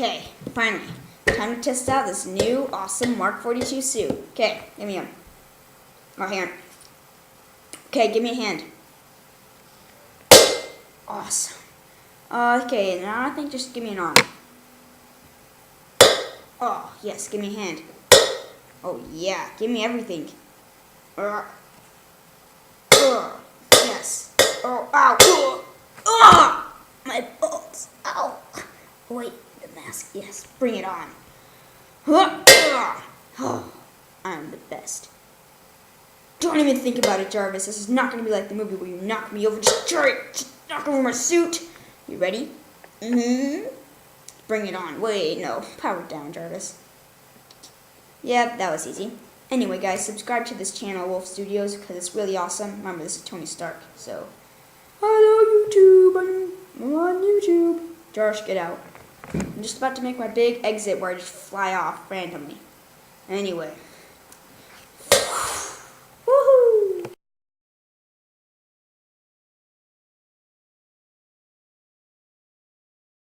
Okay, finally. Time to test out this new, awesome Mark 42 suit. Okay, give me him. Oh, hang on. Okay, give me a hand. Awesome. Okay, now I think just give me an arm. Oh, yes, give me a hand. Oh, yeah, give me everything. Yes. Oh, ow. My balls. Ow. Oh, wait, the mask. Yes, bring it on. Oh, I'm the best. Don't even think about it, Jarvis. This is not going to be like the movie where you knock me over. Just knock over my suit. You ready? Mm-hmm. Bring it on. Wait, no. Power down, Jarvis. Yep, that was easy. Anyway, guys, subscribe to this channel, Wolf Studios, because it's really awesome. Remember, this is Tony Stark, so... Hello, YouTube. I'm on YouTube. Josh, get out. I'm just about to make my big exit where I just fly off randomly. Anyway...